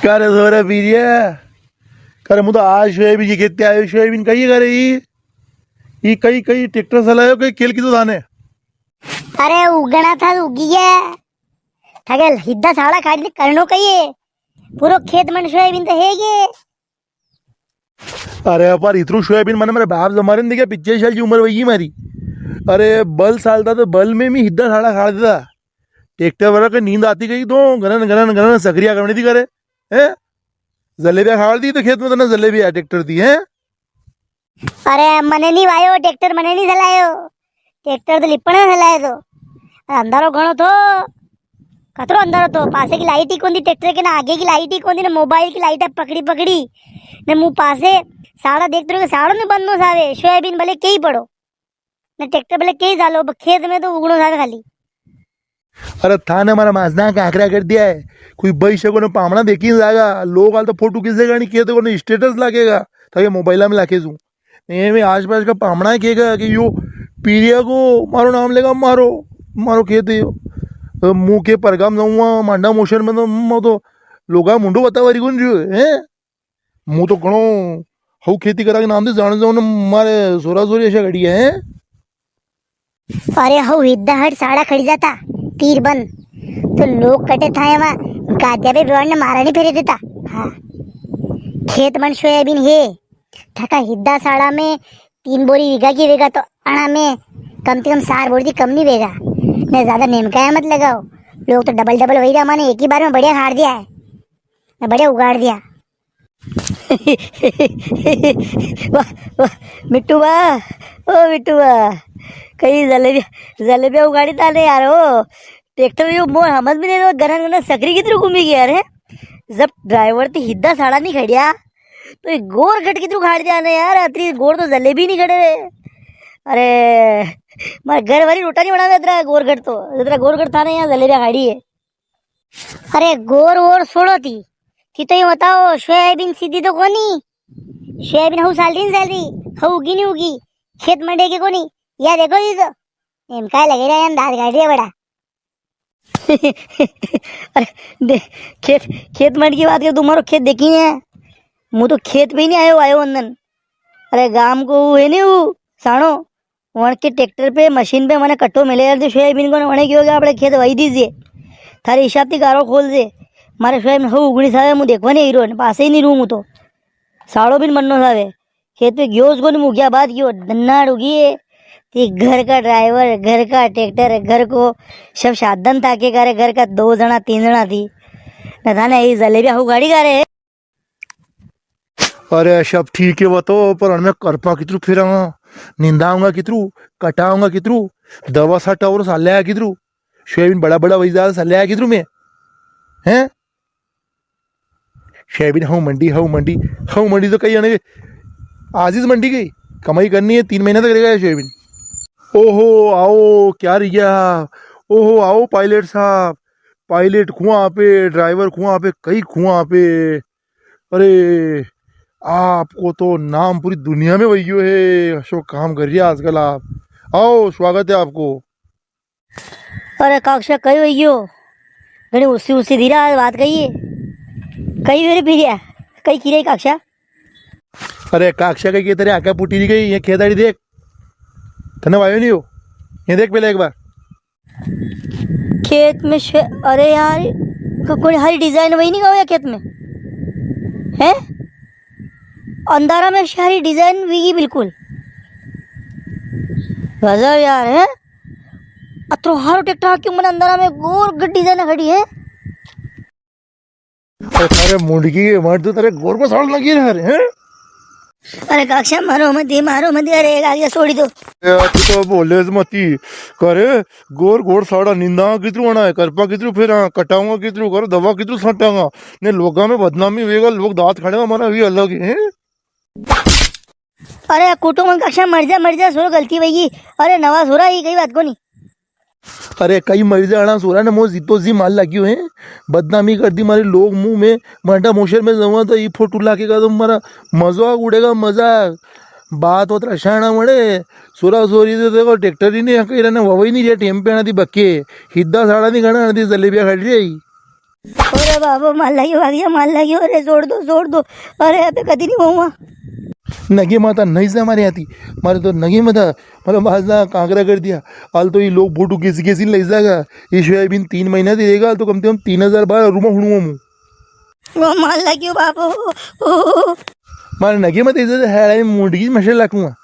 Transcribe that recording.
करे सोरे पीरिया करे मुझे आज सोयाबीन की खेती आयो सोयाबीन कही करे ये कई कई ट्रैक्टर चलायो कई खेल की तो दाने अरे उगना था उगी है थगे हिद्दा साड़ा काटी करनो कहिए पूरो खेत में सोयाबीन तो है ये। अरे पर इतरू सोयाबीन मैंने मेरे बाप जमाने देखा 25 साल की उम्र वही मारी। अरे बल साल था तो बल में भी हिद्दा साड़ा खा देता ट्रैक्टर वाला के नींद आती गई तो गनन गनन गनन सक्रिया करनी थी करे हैं जलेबिया खाड़ दी तो खेत में तो ना जलेबिया ट्रैक्टर थी हैं। अरे मने नहीं वायो ट्रैक्टर मने नहीं चलायो ट्रैक्टर तो लिपणे चलाए तो अंधारो घणो थो कतरो अंधारो तो पासे की लाइट ही कोनी ट्रैक्टर के ना आगे की लाइट ही कोनी ना मोबाइल की लाइट पकड़ी पकड़ी ने मुंह पासे साड़ा देखते रहो साड़ो ने बंद नो सावे सोयाबीन भले के ही पड़ो ने ट्रैक्टर भले के ही चालो खेत में तो उगणो सावे खाली। अरे थाने हमारा माजना का आंकड़ा कर दिया है कोई बैसे को पामना देखी जाएगा लोग आल तो फोटो किसे गानी किए तो स्टेटस लागेगा ताकि मोबाइल में लाके जू में आस पास का पामना कहेगा कि यो पीरिया को मारो नाम लेगा मारो मारो खेत यो मुंह के परगाम जाऊँगा मांडा मोशन में तो लोग मुंडो बता वारी कौन जो है मुँह तो घणो हऊ खेती करा के नाम से जान जाऊँ मारे सोरा सोरी ऐसा घड़ी है। अरे हऊ हिद्दा हट साड़ा खड़ी जाता तीर बंद तो लोग कटे था वहाँ गाद्या पे बिवाड़ ने मारा नहीं फेरे देता। हाँ खेत मन सोयाबीन है थका हिद्दा साड़ा में 3 बोरी वीघा की वेगा तो अणा में कम से कम 4 बोरी कम नहीं वेगा ने ज्यादा नेमकाया मत लगाओ लोग तो डबल डबल वही रहा एक ही बार में बढ़िया खाड़ दिया है बढ़िया उगाड़ दिया। वाह वाह मिट्टू वाह ओ मिट्टू वाह कहीं जलेबिया उगाड़ी था नहीं यार वो ट्रैक्टर जो मोर समझ भी नहीं गरन गरन सकरी कितनी घूमी गया यार जब ड्राइवर थी हिद्दा साड़ा नहीं खड़िया तो एक गोर घट कितनी खाड़ दिया ना यार अतरी गोर तो जलेबी नहीं खड़े अरे मारे घर वाली रोटा नहीं बना इतना गोर घट तो इतना गोर घट था ना यहाँ जलेबिया खाड़ी है। अरे गोर वोर छोड़ो थी तो ये बताओ सोयाबीन सीधी तो कोनी सोयाबीन हऊ साल हऊ उगी नहीं उगी खेत मंडे के कोनी या देखो जी तो एम काय लगे रहा है दांत गाड़ी है बड़ा। अरे खेत मंड की बात कर तुम्हारो खेत देखी है मुँह तो खेत पे ही नहीं आयो वंदन अरे गांव को है नहीं वो साणो वहाँ के ट्रैक्टर पे मशीन पे मैंने कट्टो मिले यार सोयाबीन को वणे की हो गया अपने खेत वही दीजिए थारे हिसाब थी गारो खोल दे मारे सोयाबीन हो उगनी सावे मुँह देखवा नहीं हीरो पास ही नहीं रू मुँह तो साड़ो भी मनो सावे खेत पे गयो उसको नहीं मुँह बात गयो धन्नाड़ उगी है घर का ड्राइवर घर का ट्रैक्टर घर को सब साधन था के करे घर का 2 जना 3 जना थी न था ना ये जलेबिया हो गाड़ी का रे। अरे सब ठीक है वो तो पर मैं करपा कितरू फिर निंदाऊंगा कितरू कटाऊंगा कितरू दवा सटा और साल्या कितरू सोयाबीन बड़ा बड़ा वही ज्यादा साल्या कितरू में हैं सोयाबीन हऊ मंडी तो कहीं आने आजीज मंडी गई कमाई करनी है 3 महीने तक रहेगा सोयाबीन। ओहो आओ क्या रिया ओहो आओ पायलट साहब पायलट कुआं पे ड्राइवर कुआं पे कई कुआं पे अरे आपको तो नाम पूरी दुनिया में वही है अशोक काम कर रही है आजकल आप आओ स्वागत है आपको। अरे काक्षा कही वही हो घनी उसी धीरा बात कही कही मेरे फिर कही की रही काक्षा अरे काक्षा कही तेरे आका पुटी दी गई ये खेताड़ी देख तने वायो नहीं हो ये देख पहले एक बार खेत में अरे यार कोई हरी डिजाइन वही नहीं गया खेत में है अंधारा में सारी डिजाइन वीगी बिल्कुल गजब यार है अत्रो हारो ट्रैक्टर क्यों मैंने अंधारा में गोर गड डिजाइन खड़ी है। अरे मुंडकी मर्द तो तेरे गोर को साड़ लगी रहे हैं। अरे काक्षा मारो मत अरे आगे छोड़ी दो तू तो बोले मती करे गोर गोर साड़ा निंदा कितरू आना है करपा कितरू फिर कटाऊंगा कितरू करो दवा कितरू सटाऊंगा ने लोगा में बदनामी वेगा लोग दांत खड़े हमारा भी अलग है। अरे कुटुंब काक्षा मर जा सोरो गलती वही अरे नवा सोरा ही कई बात को नहीं अरे कई मरीज आना सोरा ने मो जीतो जी माल लगी है बदनामी कर दी मारे लोग मुंह में मंडा मोशर में जमा तो ये फोटो लाके का तुम्हारा मजाक उड़ेगा मजाक बात होता रसायना मळे सोरा सोरी देखो ट्रैक्टर ही नहीं कहीं रहना वही नहीं टेम पे आना थी बक्के हिद्दा साड़ा नहीं खाना थी जलेबिया खड़ी रही अरे बाबा माल लाग्यो अरे छोड़ दो अरे अबे कधी नहीं होऊंगा नगे माता नहीं से हमारे आती मारे तो नगे मता मला भाजना कांकरा कर दिया हाल तो ये लोग फोटो किसी ले जाएगा ये सोयाबीन 3 महीना दे देगा तो कम से कम 3000 बार रूमा हुणुआ मु वो माल लाग्यो बाबू मारे नगे मत इधर है मुंडगी मशे लाखूंगा